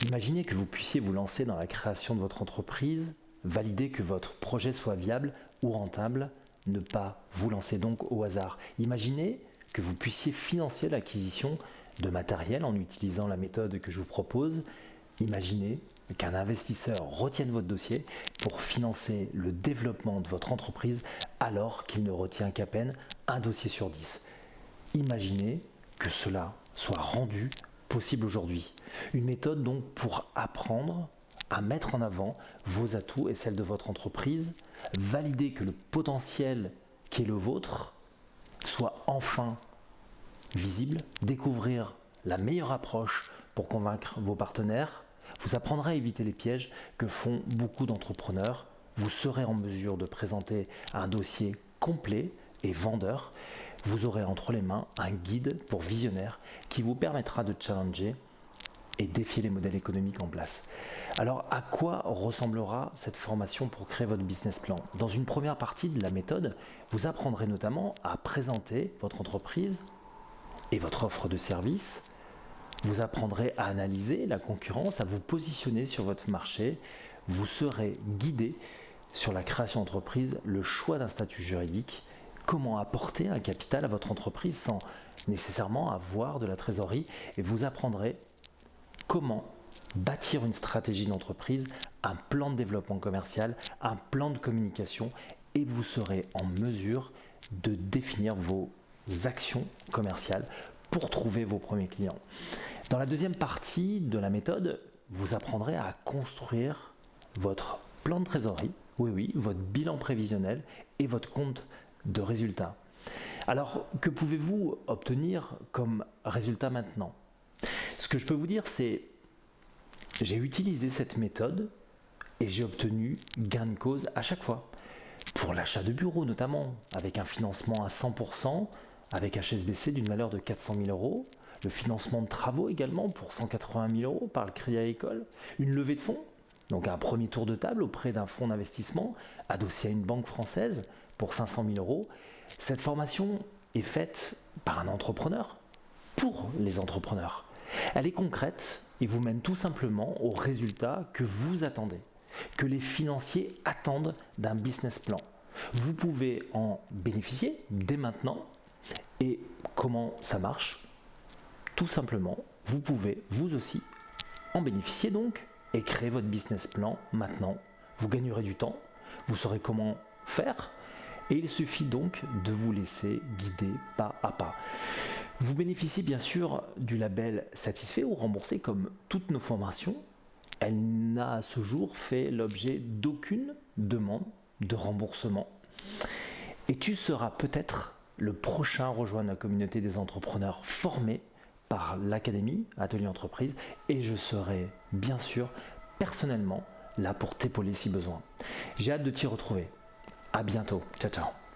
Imaginez que vous puissiez vous lancer dans la création de votre entreprise, valider que votre projet soit viable ou rentable, ne pas vous lancer donc au hasard. Imaginez que vous puissiez financer l'acquisition de matériel en utilisant la méthode que je vous propose. Imaginez qu'un investisseur retienne votre dossier pour financer le développement de votre entreprise alors qu'il ne retient qu'à peine un dossier sur 10. Imaginez que cela soit rendu possible aujourd'hui. Une méthode donc pour apprendre à mettre en avant vos atouts et celles de votre entreprise, valider que le potentiel qui est le vôtre soit enfin visible, découvrir la meilleure approche pour convaincre vos partenaires. Vous apprendrez à éviter les pièges que font beaucoup d'entrepreneurs. Vous serez en mesure de présenter un dossier complet et vendeur. Vous aurez entre les mains un guide pour visionnaires qui vous permettra de challenger et défier les modèles économiques en place. Alors, à quoi ressemblera cette formation pour créer votre business plan? Dans une première partie de la méthode, vous apprendrez notamment à présenter votre entreprise et votre offre de service. Vous apprendrez à analyser la concurrence, à vous positionner sur votre marché. Vous serez guidé sur la création d'entreprise, le choix d'un statut juridique, comment apporter un capital à votre entreprise sans nécessairement avoir de la trésorerie. Et vous apprendrez comment bâtir une stratégie d'entreprise, un plan de développement commercial, un plan de communication, et vous serez en mesure de définir vos actions commerciales pour trouver vos premiers clients. Dans la deuxième partie de la méthode, vous apprendrez à construire votre plan de trésorerie, oui, votre bilan prévisionnel et votre compte de résultats. Alors, que pouvez-vous obtenir comme résultat maintenant? Ce que je peux vous dire, c'est j'ai utilisé cette méthode et j'ai obtenu gain de cause à chaque fois. Pour l'achat de bureaux notamment, avec un financement à 100%, avec HSBC d'une valeur de 400 000 euros, le financement de travaux également pour 180 000 euros par le Crédit Agricole, une levée de fonds, donc un premier tour de table auprès d'un fonds d'investissement adossé à une banque française pour 500 000 euros. Cette formation est faite par un entrepreneur pour les entrepreneurs. Elle est concrète et vous mène tout simplement au résultat que vous attendez, que les financiers attendent d'un business plan. Vous pouvez en bénéficier dès maintenant. Et comment ça marche? Tout simplement, vous pouvez vous aussi en bénéficier donc et créer votre business plan maintenant. Vous gagnerez du temps, vous saurez comment faire et il suffit donc de vous laisser guider pas à pas. Vous bénéficiez bien sûr du label satisfait ou remboursé comme toutes nos formations. Elle n'a à ce jour fait l'objet d'aucune demande de remboursement. Et tu seras peut-être le prochain à rejoindre la communauté des entrepreneurs formés par l'Académie Atelier Entreprise et je serai bien sûr personnellement là pour t'épauler si besoin. J'ai hâte de t'y retrouver. À bientôt. Ciao, ciao.